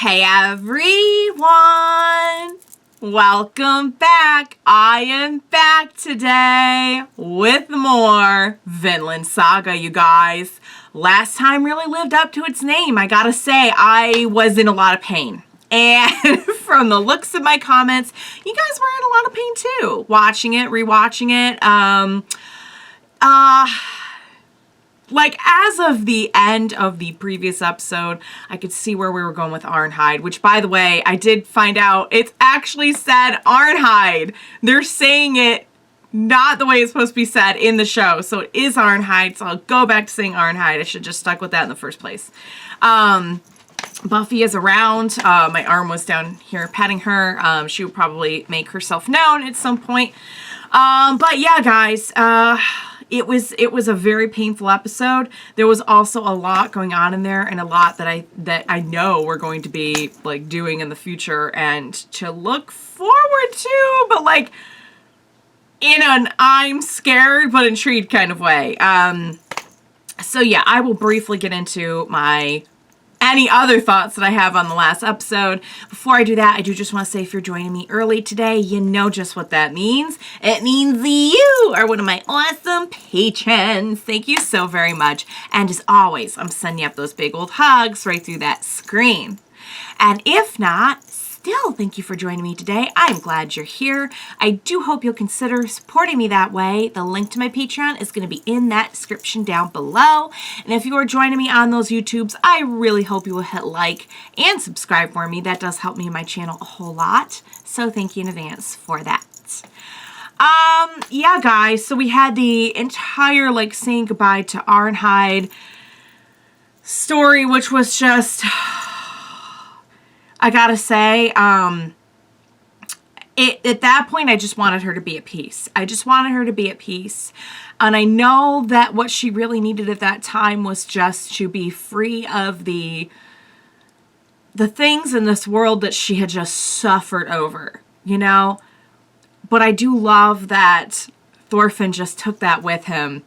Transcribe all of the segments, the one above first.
Hey everyone! Welcome back! I am back today with more Vinland Saga, you guys. Last time really lived up to its name. I gotta say, I was in a lot of pain. And from the looks of my comments, you guys were in a lot of pain too. Watching it, rewatching it. Like, as of the end of the previous episode, I could see where we were going with Arnheid, which, by the way, I did find out it's actually said Arnheid. They're saying it not the way it's supposed to be said in the show, so it is Arnheid, so I'll go back to saying Arnheid. I should have just stuck with that in the first place. Buffy is around. My arm was down here petting her. She would probably make herself known at some point. But yeah, guys, it was a very painful episode. There was also a lot going on in there, and a lot that I know we're going to be like doing in the future and to look forward to, but like in an I'm scared but intrigued kind of way. So yeah, I will briefly get into any other thoughts that I have on the last episode. Before I do that, I do just want to say if you're joining me early today, you know just what that means. It means you are one of my awesome patrons. Thank you so very much. And as always, I'm sending up those big old hugs right through that screen. And if not, still, thank you for joining me today. I'm glad you're here. I do hope you'll consider supporting me that way. The link to my Patreon is going to be in that description down below. And if you are joining me on those YouTubes, I really hope you will hit like and subscribe for me. That does help me and my channel a whole lot. So thank you in advance for that. Yeah, guys, so we had the entire, like, saying goodbye to Arnheid story, which was just... I gotta say, at that point, I just wanted her to be at peace. I just wanted her to be at peace. And I know that what she really needed at that time was just to be free of the things in this world that she had just suffered over, you know? But I do love that Thorfinn just took that with him.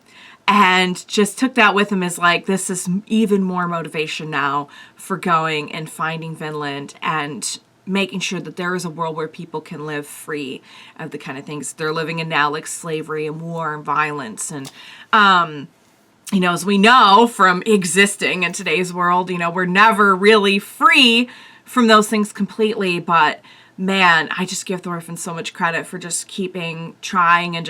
And just took that with him as like, this is even more motivation now for going and finding Vinland and making sure that there is a world where people can live free of the kind of things they're living in now, like slavery and war and violence. And, you know, as we know from existing in today's world, you know, we're never really free from those things completely, but man, I just give Thorfinn so much credit for just trying and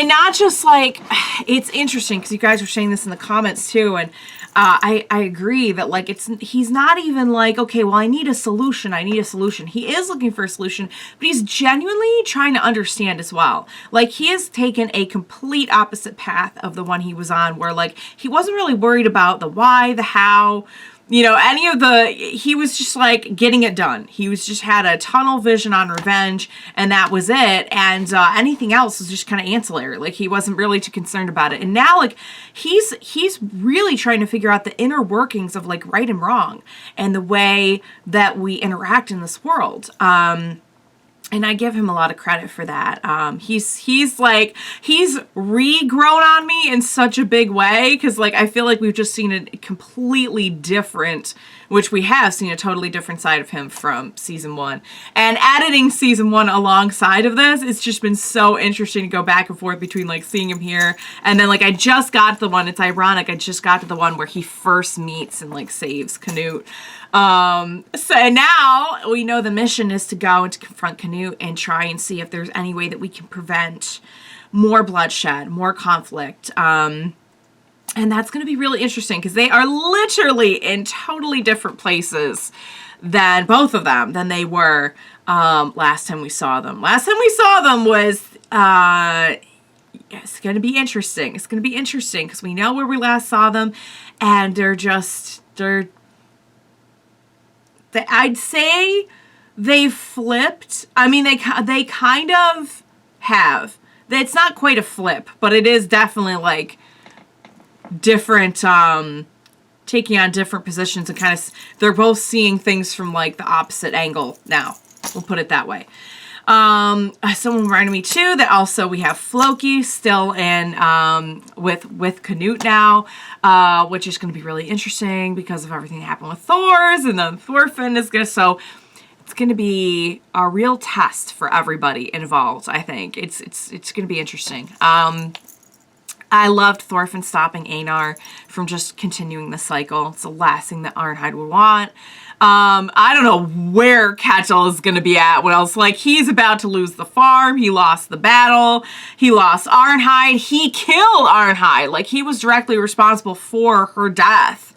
not just like, it's interesting because you guys were saying this in the comments too, and I agree that like he's not even like, okay, well, I need a solution. He is looking for a solution, but he's genuinely trying to understand as well. Like, he has taken a complete opposite path of the one he was on, where like he wasn't really worried about the why, the how, you know, he was just like getting it done. He was just had a tunnel vision on revenge, and that was it. And anything else was just kind of ancillary. Like, he wasn't really too concerned about it. And now, like, he's really trying to figure out the inner workings of like right and wrong and the way that we interact in this world. And I give him a lot of credit for that. He's regrown on me in such a big way, because like I feel like we've just seen a completely different, which we have seen a totally different side of him from season 1. And editing season 1 alongside of this, it's just been so interesting to go back and forth between like seeing him here, and then like I just got to the one, it's ironic, I just got to the one where he first meets and like saves Canute. So now we know the mission is to go and to confront Canute and try and see if there's any way that we can prevent more bloodshed, more conflict. And that's going to be really interesting because they are literally in totally different places than both of them than they were last time we saw them. Last time we saw them was it's going to be interesting. It's going to be interesting because we know where we last saw them, and I'd say they've flipped. I mean, they kind of have. It's not quite a flip, but it is definitely like different, taking on different positions, and kind of, they're both seeing things from like the opposite angle now. We'll put it that way. Someone reminded me too that also we have Floki still in with Canute now, which is going to be really interesting because of everything that happened with Thor's, and then Thorfinn is going to, so it's going to be a real test for everybody involved. I think it's going to be interesting. I loved Thorfinn stopping Einar from just continuing the cycle. It's the last thing that Arnheid would want. I don't know where Ketchel is going to be at. What else? Like, he's about to lose the farm. He lost the battle. He lost Arnheid. He killed Arnheid. Like, he was directly responsible for her death.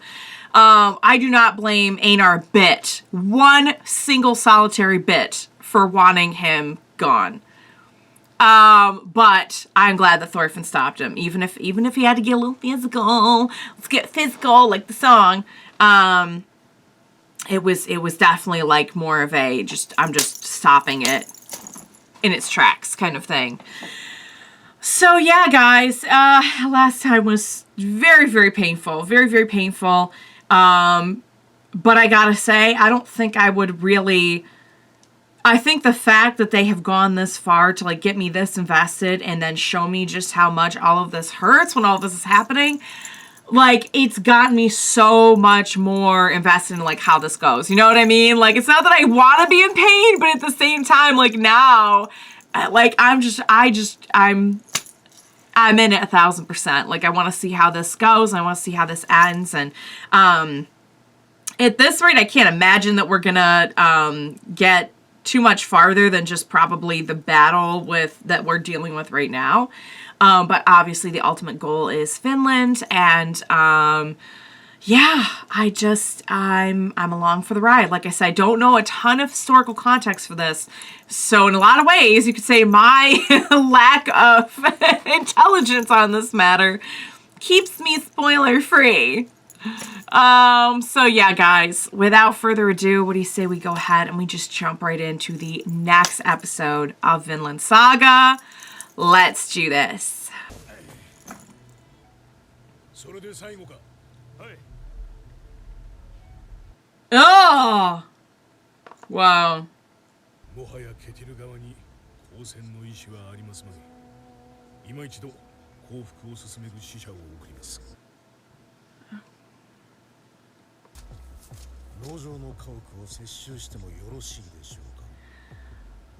I do not blame Einar a bit. One single solitary bit for wanting him gone. But I'm glad that Thorfinn stopped him. Even if he had to get a little physical. Let's get physical, like the song. It was definitely like more of a I'm just stopping it in its tracks kind of thing. So yeah, guys, last time was very, very painful. Very, very painful. But I gotta say, I don't think I would really... I think the fact that they have gone this far to like get me this invested and then show me just how much all of this hurts when all of this is happening, like, it's gotten me so much more invested in like how this goes. You know what I mean? Like, it's not that I want to be in pain, but at the same time, like now, like I'm in it 1,000%. Like, I want to see how this goes. I want to see how this ends. And at this rate, I can't imagine that we're gonna get too much farther than just probably the battle that we're dealing with right now. But obviously the ultimate goal is Finland, and yeah, I'm along for the ride. Like I said, I don't know a ton of historical context for this, so in a lot of ways you could say my lack of intelligence on this matter keeps me spoiler free. So yeah, guys, without further ado, what do you say we go ahead and we just jump right into the next episode of Vinland Saga? Let's do this. Oh! Wow.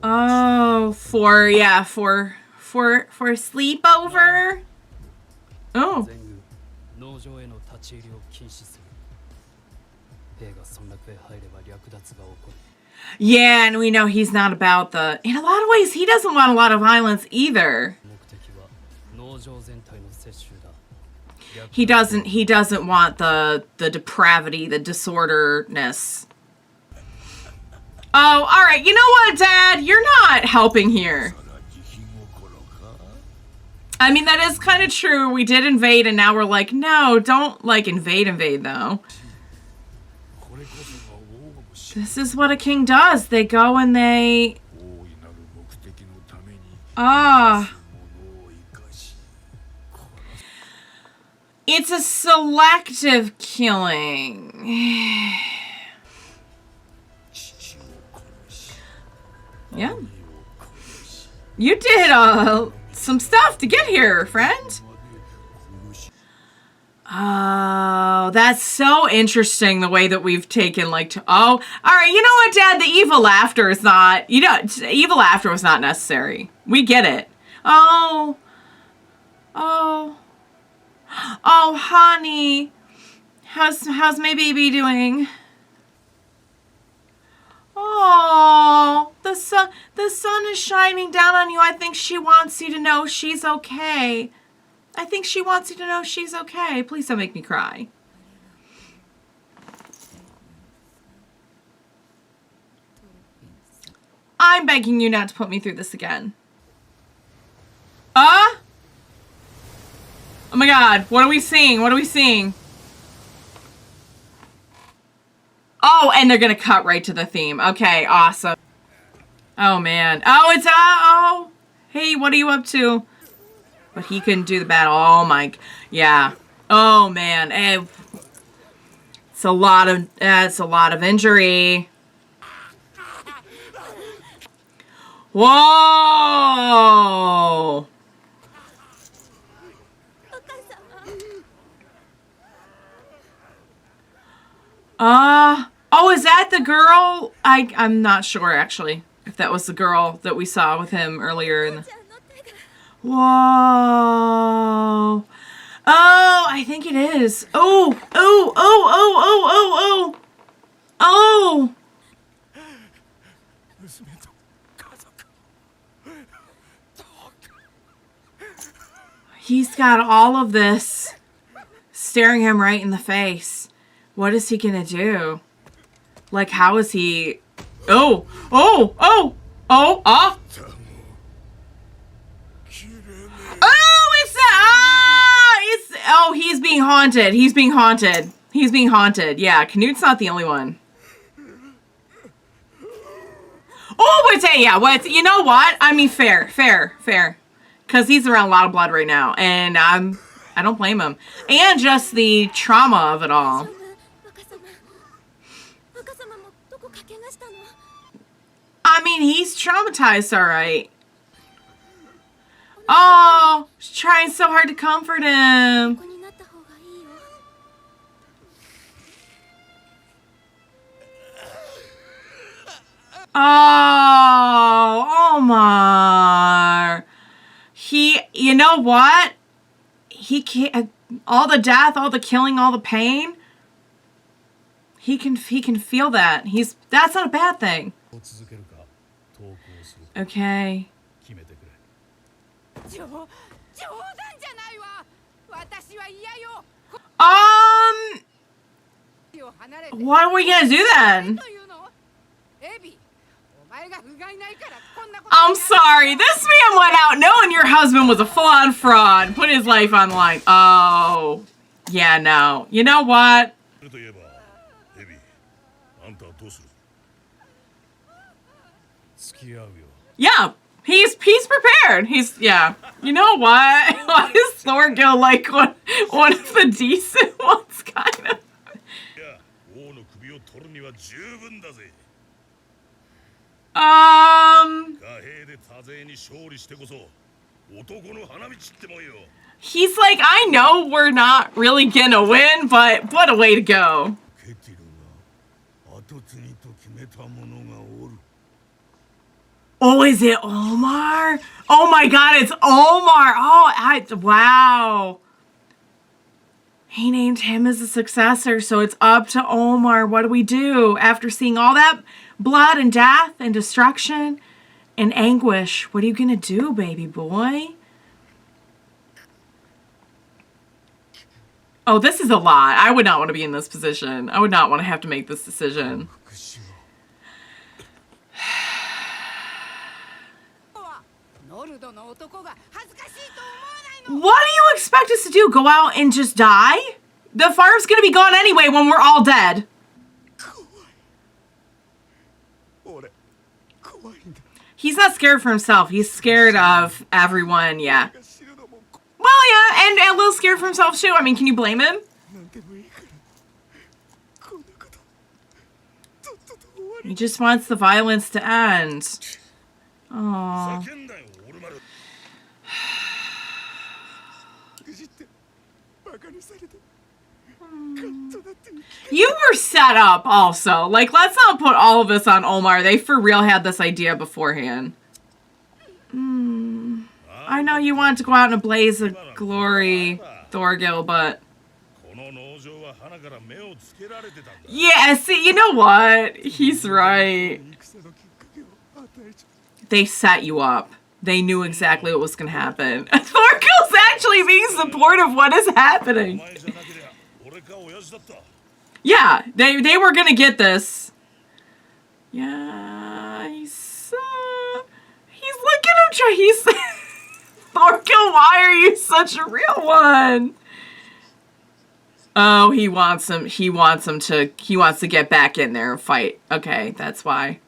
Oh, for sleepover? Oh. Yeah, and we know he's not about in a lot of ways, he doesn't want a lot of violence either. He doesn't want the depravity, the disorderness. Oh, alright, you know what, Dad? You're not helping here. I mean, that is kind of true. We did invade, and now we're like, no, don't, like, invade, though. This is what a king does. They go and they... It's a selective killing. Yeah. You did, some stuff to get here, friend. Oh, that's so interesting, the way that we've taken, like, all right, you know what, Dad? The evil laughter is not, evil laughter was not necessary. We get it. Oh, honey. How's my baby doing? Oh, the sun is shining down on you. I think she wants you to know she's okay. I think she wants you to know she's okay. Please don't make me cry. I'm begging you not to put me through this again. Oh my God, what are we seeing? What are we seeing? Oh, and they're gonna cut right to the theme. Okay, awesome. Oh man. Oh, it's hey, what are you up to? But he couldn't do the battle. Oh my, yeah. Oh man, it's a lot of injury. Whoa! Oh, is that the girl? I'm not sure, actually, if that was the girl that we saw with him earlier in the... Whoa. Oh, I think it is. Oh, oh, oh, oh, oh, oh, oh, oh. He's got all of this staring him right in the face. What is he gonna do? Like, how is he... Oh, oh, oh, oh, ah. Oh, it's the... Ah! It's... Oh, he's being haunted. He's being haunted. He's being haunted. Yeah, Knut's not the only one. Oh, but yeah, what? You know what? I mean, fair. Because he's around a lot of blood right now, and I don't blame him. And just the trauma of it all. I mean, he's traumatized, all right. Oh, she's trying so hard to comfort him. Oh, Olmar. You know what? He can't, all the death, all the killing, all the pain. He can feel that. That's not a bad thing. Okay. What are we gonna do then? I'm sorry. This man went out knowing your husband was a full-on fraud. Put his life on the line. Oh. Yeah, no. You know what? Yeah. He's prepared. Yeah. You know what? Why is Thorgil like one of the decent ones, kind of? He's like, I know we're not really gonna win, but what a way to go. Oh, is it Olmar? Oh my god, it's Olmar. Oh, wow. He named him as a successor, so it's up to Olmar. What do we do after seeing all that blood and death and destruction and anguish? What are you gonna do, baby boy? Oh, this is a lot. I would not want to be in this position. I would not want to have to make this decision. What do you expect us to do? Go out and just die? The farm's gonna be gone anyway when we're all dead. He's not scared for himself. He's scared of everyone, yeah. Well, yeah, and a little scared for himself too. I mean, can you blame him? He just wants the violence to end. Aww. You were set up also. Like, let's not put all of this on Olmar. They for real had this idea beforehand. I know you want to go out in a blaze of glory, Thorgil, but... Yeah, see, you know what? He's right. They set you up. They knew exactly what was going to happen. Thorgil's actually being supportive of what is happening. Yeah, they were going to get this. Yeah, he's looking at him trying. He's Thorgil, why are you such a real one? Oh, he wants to get back in there and fight. Okay, that's why.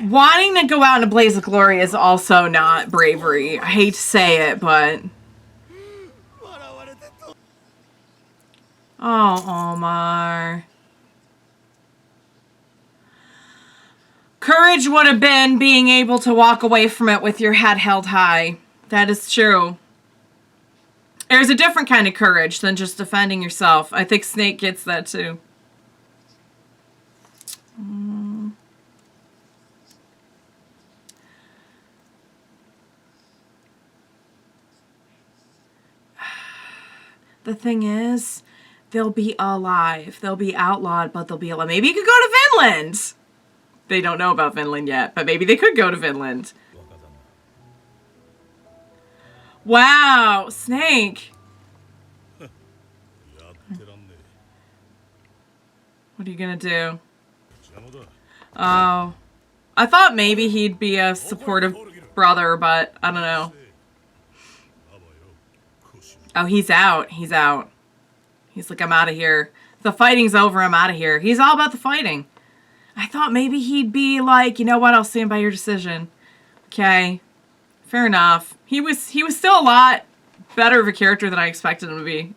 Wanting to go out in a blaze of glory is also not bravery. I hate to say it, but... Oh, Olmar. Courage would have been being able to walk away from it with your head held high. That is true. There's a different kind of courage than just defending yourself. I think Snake gets that too. The thing is, they'll be alive. They'll be outlawed, but they'll be alive. Maybe you could go to Vinland. They don't know about Vinland yet, but maybe they could go to Vinland. Wow, Snake. What are you gonna do? Oh. I thought maybe he'd be a supportive brother, but I don't know. Oh, he's out. He's out. He's like, I'm out of here. The fighting's over. I'm out of here. He's all about the fighting. I thought maybe he'd be like, you know what? I'll stand by your decision. Okay. Fair enough. He was still a lot better of a character than I expected him to be.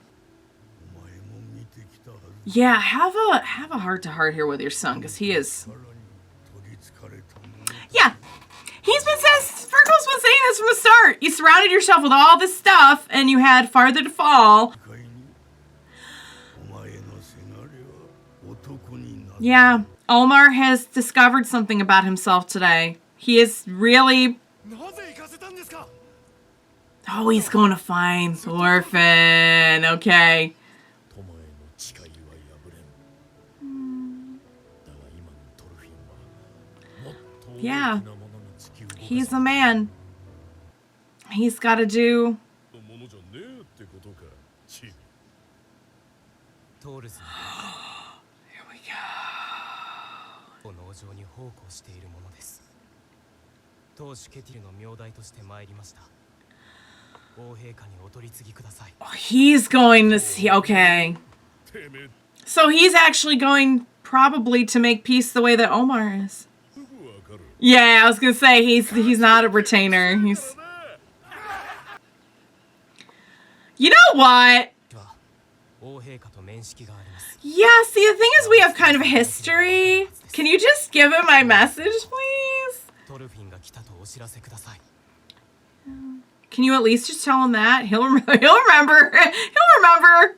Yeah, have a heart-to-heart here with your son, because he is... Yeah. He's been saying, Virgo's been saying this from the start. You surrounded yourself with all this stuff, and you had farther to fall. Yeah, Olmar has discovered something about himself today. He is really... Oh, he's going to find Thorfinn. Okay. Yeah. He's a man. He's got to do... Here we go. Oh, he's going to see... Okay. So he's actually going probably to make peace the way that Olmar is. Yeah, I was going to say, he's not a retainer. He's... You know what? Yeah, see, the thing is we have kind of a history. Can you just give him my message, please? Can you at least just tell him that? He'll remember. He'll remember. He'll remember.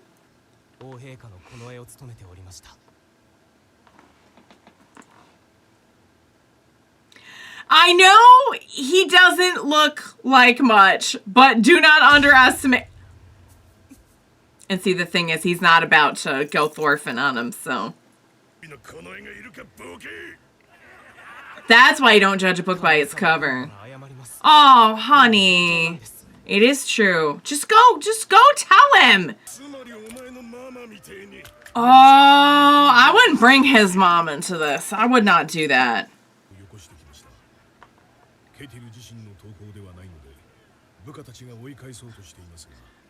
I know he doesn't look like much, but do not underestimate. And see, the thing is, he's not about to go Thorfinn on him, so. That's why you don't judge a book by its cover. Oh, honey. It is true. Just go tell him. Oh, I wouldn't bring his mom into this. I would not do that.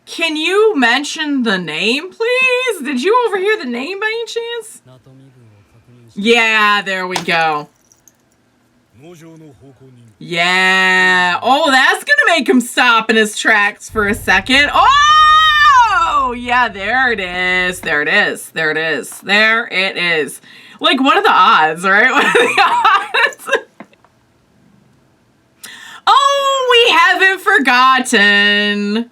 Can you mention the name, please? Did you overhear the name by any chance? Yeah, there we go. Yeah. Oh, that's gonna make him stop in his tracks for a second. Oh! Yeah, there it is. There it is. There it is. There it is. Like, what are the odds, right? What are the odds? Oh, we haven't forgotten.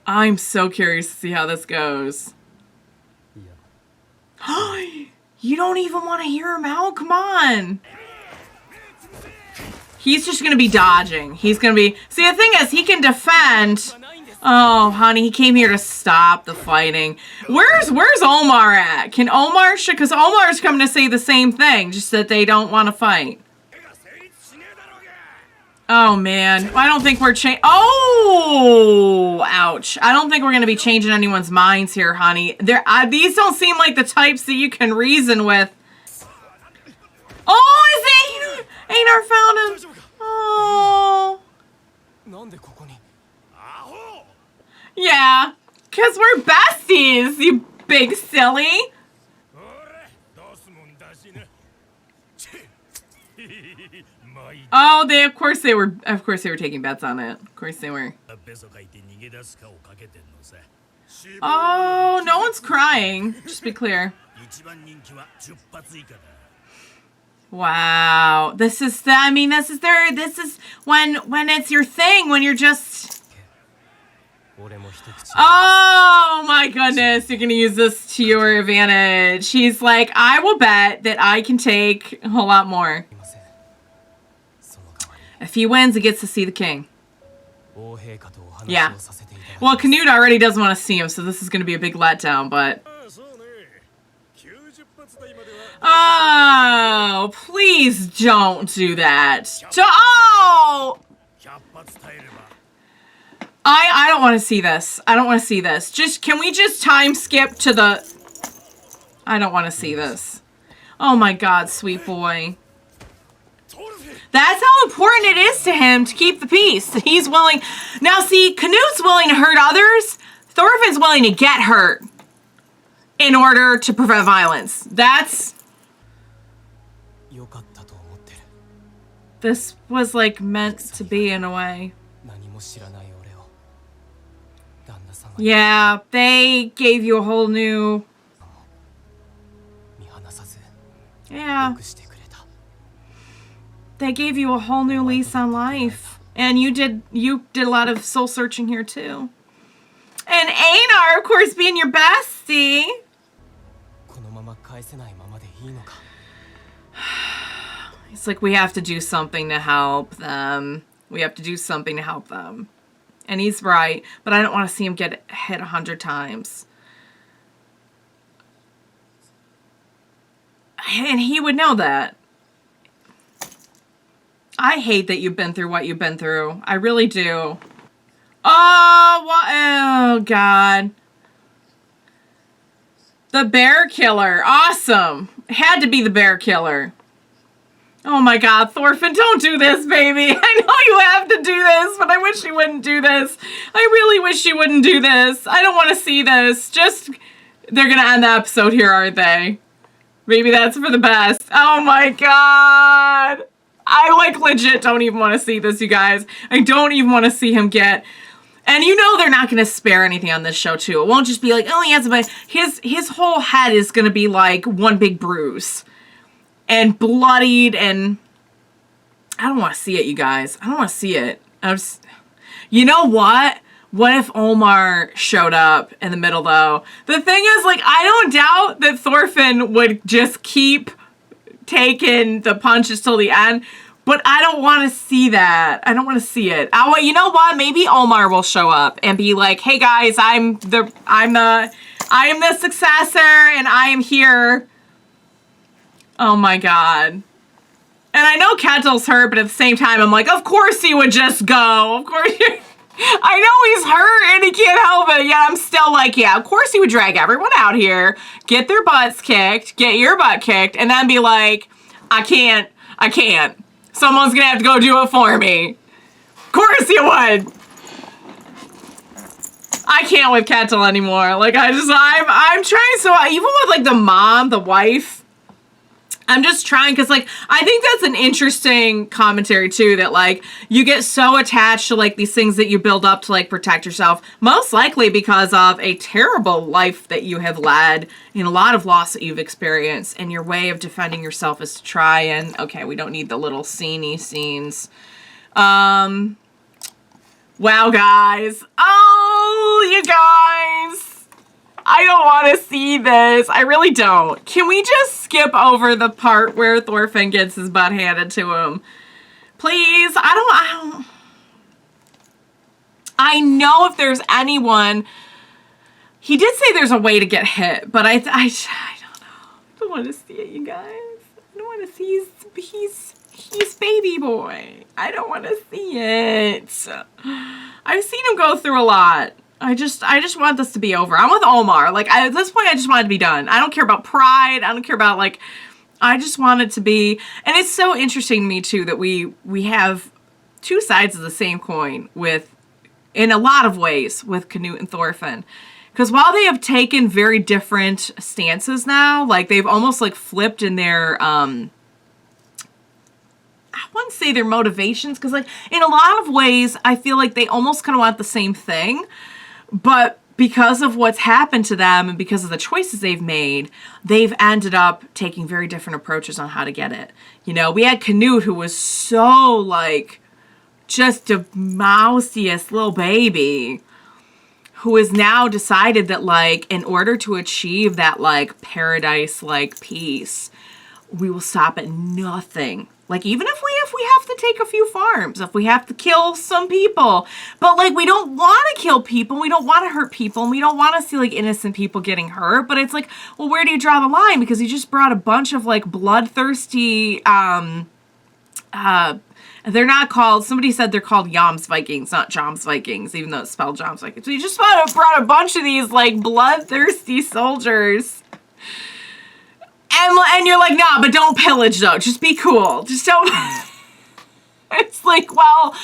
I'm so curious to see how this goes. You don't even want to hear him out? Come on. He's just going to be dodging. He's going to be... See, the thing is, he can defend. Oh, honey, he came here to stop the fighting. Where's Olmar at? Can Olmar... Because Olmar's coming to say the same thing, just that they don't want to fight. Oh, man. I don't think we're changing... Oh! Ouch. I don't think we're going to be changing anyone's minds here, honey. These don't seem like the types that you can reason with. Oh, is it? Einar found him. Oh. Yeah. Because we're besties, you big silly. Oh, of course they were taking bets on it. Of course they were. Oh, no one's crying. Just be clear. Wow. This is when it's your thing, when you're just... Oh my goodness, you're gonna use this to your advantage. He's like, I will bet that I can take a whole lot more. If he wins, he gets to see the king. Yeah. Well, Canute already doesn't want to see him, so this is gonna be a big letdown, but... Oh, please don't do that. Oh! I don't want to see this. I don't want to see this. Can we just time skip to the... I don't want to see this. Oh my god, sweet boy. That's how important it is to him to keep the peace. He's willing... Now see, Canute's willing to hurt others. Thorfinn's willing to get hurt in order to prevent violence. That's... This was like meant to be in a way. Yeah, they gave you a whole new... Yeah. They gave you a whole new lease on life. And you did a lot of soul searching here too. And Einar, of course, being your bestie. It's like, we have to do something to help them. We have to do something to help them. And he's right, but I don't want to see him get hit 100 times. And he would know that. I hate that you've been through what you've been through. I really do. Oh, what? Oh, God. The bear killer. Awesome. It had to be the bear killer. Oh my god, Thorfinn, don't do this, baby. I know you have to do this, but I wish you wouldn't do this. I really wish you wouldn't do this. I don't want to see this. They're gonna end the episode here, aren't they? Maybe that's for the best. Oh my god. I, like, legit don't even want to see this, you guys. I don't even want to see him get... And you know they're not gonna spare anything on this show, too. It won't just be like, oh, he has a... His whole head is gonna be, like, one big bruise. And bloodied, and I don't want to see it, you guys. I don't want to see it. You know what? What if Olmar showed up in the middle, though? The thing is, like, I don't doubt that Thorfinn would just keep taking the punches till the end, but I don't want to see that. I don't want to see it. You know what? Maybe Olmar will show up and be like, "Hey guys, I am the successor, and I am here." Oh my god. And I know Ketil's hurt, but at the same time, I'm like, of course he would just go. Of course. I know he's hurt and he can't help it. Yet I'm still like, yeah, of course he would drag everyone out here, get their butts kicked, get your butt kicked, and then be like, I can't. Someone's gonna have to go do it for me. Of course he would. I can't with Ketil anymore. Like, I'm trying so, even with like the mom, the wife, I'm just trying, because, like, I think that's an interesting commentary, too, that, like, you get so attached to, like, these things that you build up to, like, protect yourself, most likely because of a terrible life that you have led and a lot of loss that you've experienced, and your way of defending yourself is to try and, okay, we don't need the little scenes. Wow, guys. Oh, you guys. I don't want to see this. I really don't. Can we just skip over the part where Thorfinn gets his butt handed to him? Please? I know if there's anyone... He did say there's a way to get hit, but I don't know. I don't want to see it, you guys. I don't want to see he's baby boy. I don't want to see it. I've seen him go through a lot. I just want this to be over. I'm with Olmar. Like, at this point, I just want it to be done. I don't care about pride. I don't care about, like, I just want it to be, and it's so interesting to me, too, that we have two sides of the same coin in a lot of ways, with Canute and Thorfinn. Because while they have taken very different stances now, like, they've almost, like, flipped in their, I wouldn't say their motivations, because, like, in a lot of ways, I feel like they almost kind of want the same thing. But because of what's happened to them and because of the choices they've made, they've ended up taking very different approaches on how to get it. You know, we had Canute, who was so, like, just the mousiest little baby, who has now decided that, like, in order to achieve that, like, paradise-like peace, we will stop at nothing. Like, even if we have to take a few farms, if we have to kill some people, but, like, we don't want to kill people, we don't want to hurt people, and we don't want to see, like, innocent people getting hurt, but it's like, well, where do you draw the line? Because you just brought a bunch of, like, bloodthirsty, they're not called, somebody said they're called Yams Vikings, not Joms Vikings, even though it's spelled Joms Vikings. So you just brought a bunch of these, like, bloodthirsty soldiers. And you're like, nah, but don't pillage, though. Just be cool. Just don't. It's like, well,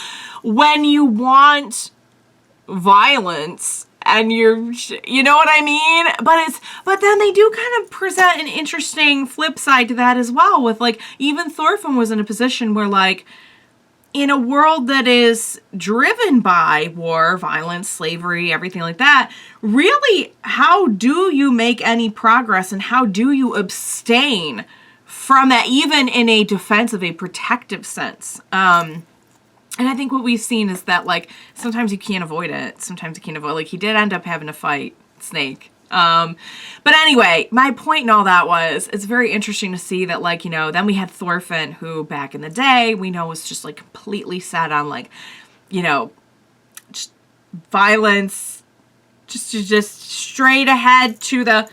when you want violence and you know what I mean? But then they do kind of present an interesting flip side to that as well, with, like, even Thorfinn was in a position where, like, in a world that is driven by war, violence, slavery, everything like that, really, how do you make any progress and how do you abstain from that, even in a defensive, a protective sense? And I think what we've seen is that, like, sometimes you can't avoid it. Sometimes you can't avoid, like, he did end up having to fight Snake. But anyway, my point in all that was, it's very interesting to see that, like, you know, then we had Thorfinn, who back in the day, we know was just, like, completely set on, like, you know, just violence, just straight ahead to the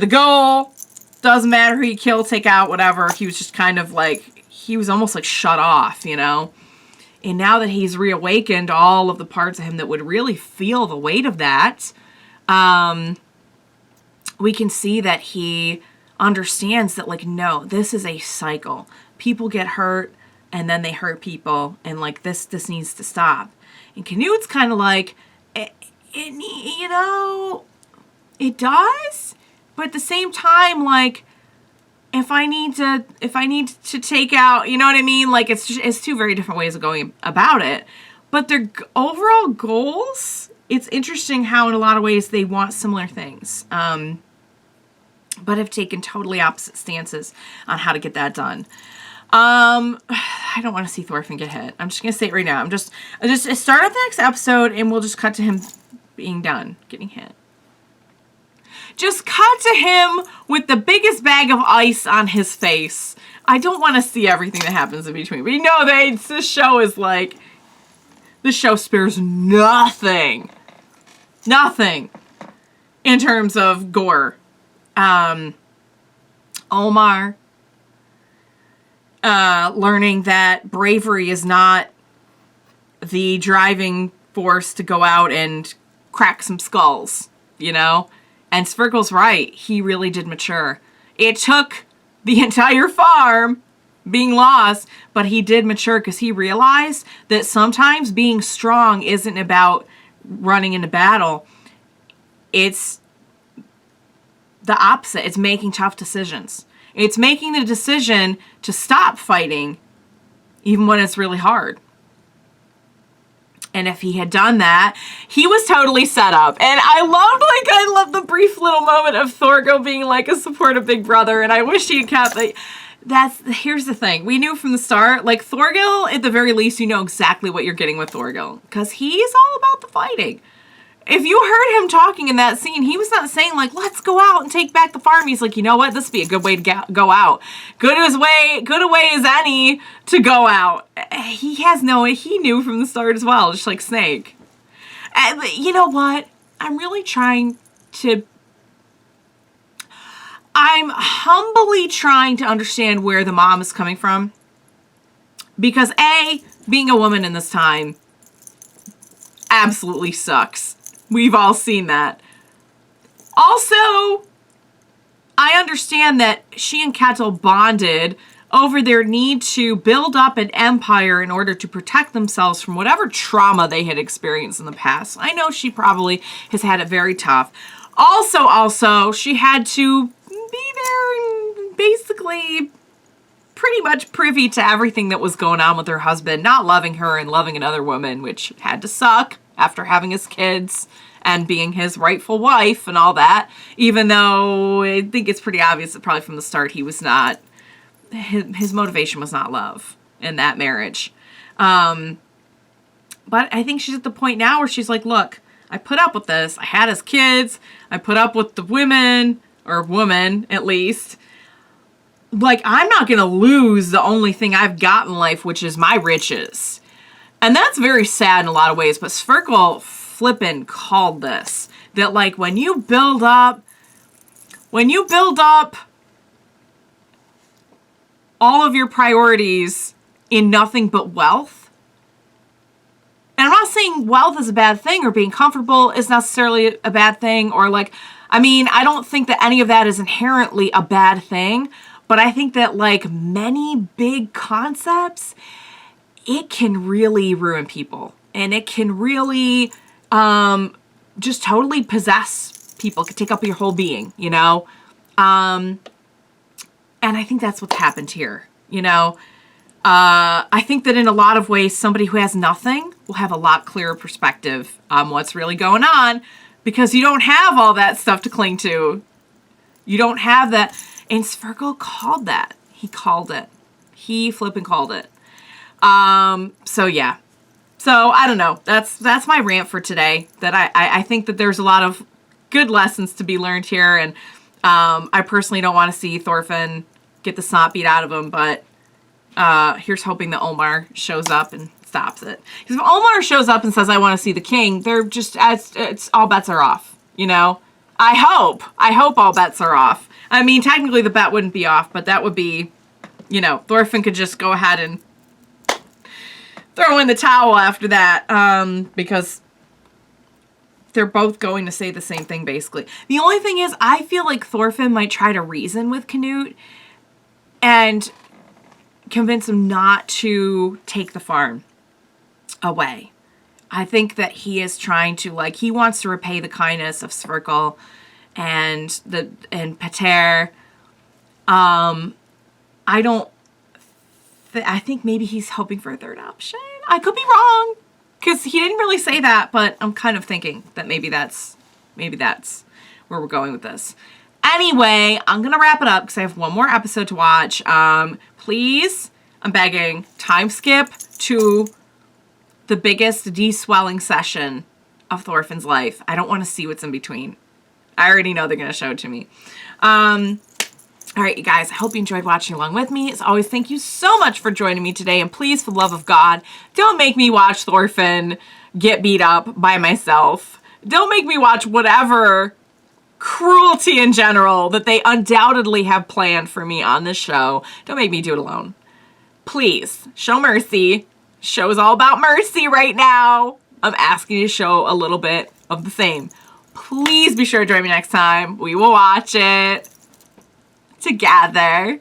goal. Doesn't matter who you kill, take out, whatever. He was just kind of like, he was almost like shut off, you know? And now that he's reawakened all of the parts of him that would really feel the weight of that, we can see that he understands that, like, no, this is a cycle. People get hurt, and then they hurt people, and, like, this needs to stop. And Canute's kind of like, you know, it does, but at the same time, like, if I need to take out, you know what I mean? Like, it's two very different ways of going about it, but their overall goals, it's interesting how in a lot of ways they want similar things, but have taken totally opposite stances on how to get that done. I don't want to see Thorfinn get hit. I'm just going to say it right now. Just start at the next episode and we'll just cut to him being done, getting hit. Just cut to him with the biggest bag of ice on his face. I don't want to see everything that happens in between. But you know, this show is like, this show spares nothing. Nothing in terms of gore. Olmar learning that bravery is not the driving force to go out and crack some skulls, you know? And Svirkel's right. He really did mature. It took the entire farm being lost, but he did mature because he realized that sometimes being strong isn't about running into battle. It's the opposite. It's making tough decisions. It's making the decision to stop fighting even when it's really hard. And if he had done that, he was totally set up. And I love the brief little moment of Thorgil being like a supportive big brother. And I wish he had kept, like, here's the thing. We knew from the start, like, Thorgil, at the very least, you know exactly what you're getting with Thorgil. Because he's all about the fighting. If you heard him talking in that scene, he was not saying, like, let's go out and take back the farm. He's like, you know what? This would be a good way to go out. Good a way as any to go out. He knew from the start as well, just like Snake. And you know what? I'm humbly trying to understand where the mom is coming from. Because A, being a woman in this time absolutely sucks. We've all seen that. Also, I understand that she and Ketil bonded over their need to build up an empire in order to protect themselves from whatever trauma they had experienced in the past. I know she probably has had it very tough. Also, she had to be there and basically pretty much privy to everything that was going on with her husband, not loving her and loving another woman, which had to suck. after having his kids and being his rightful wife and all that, even though I think it's pretty obvious that probably from the start he was not, his motivation was not love in that marriage. But I think she's at the point now where she's like, look, I put up with this. I had his kids. I put up with the women, or woman at least. Like, I'm not going to lose the only thing I've got in life, which is my riches. And that's very sad in a lot of ways, but Sverkel flippin' called this. That, like, when you build up all of your priorities in nothing but wealth, and I'm not saying wealth is a bad thing or being comfortable is necessarily a bad thing, or like, I mean, I don't think that any of that is inherently a bad thing, but I think that like many big concepts, it can really ruin people, and it can really just totally possess people. It can take up your whole being, you know? And I think that's what's happened here, you know? I think that in a lot of ways, somebody who has nothing will have a lot clearer perspective on what's really going on, because you don't have all that stuff to cling to. You don't have that. And Sverkel called that. He called it. He flipping called it. So yeah. So I don't know. That's my rant for today. That I think that there's a lot of good lessons to be learned here. And I personally don't want to see Thorfinn get the snot beat out of him, but here's hoping that Olmar shows up and stops it. Because if Olmar shows up and says, I want to see the king, they're just, it's all bets are off, you know? I hope all bets are off. I mean, technically the bet wouldn't be off, but that would be, you know, Thorfinn could just go ahead and throw in the towel after that, because they're both going to say the same thing, basically. The only thing is, I feel like Thorfinn might try to reason with Canute and convince him not to take the farm away. I think that he is trying to, like, he wants to repay the kindness of Sverkel and Peter. I think maybe he's hoping for a third option. I could be wrong, because he didn't really say that, but I'm kind of thinking that maybe that's where we're going with this. Anyway, I'm going to wrap it up because I have one more episode to watch. Please, I'm begging, time skip to the biggest de-swelling session of Thorfinn's life. I don't want to see what's in between. I already know they're going to show it to me. All right, you guys, I hope you enjoyed watching along with me. As always, thank you so much for joining me today. And please, for the love of God, don't make me watch Thorfinn get beat up by myself. Don't make me watch whatever cruelty in general that they undoubtedly have planned for me on this show. Don't make me do it alone. Please, show mercy. Show's all about mercy right now. I'm asking you to show a little bit of the same. Please be sure to join me next time. We will watch it together.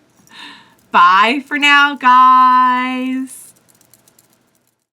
Bye for now, guys.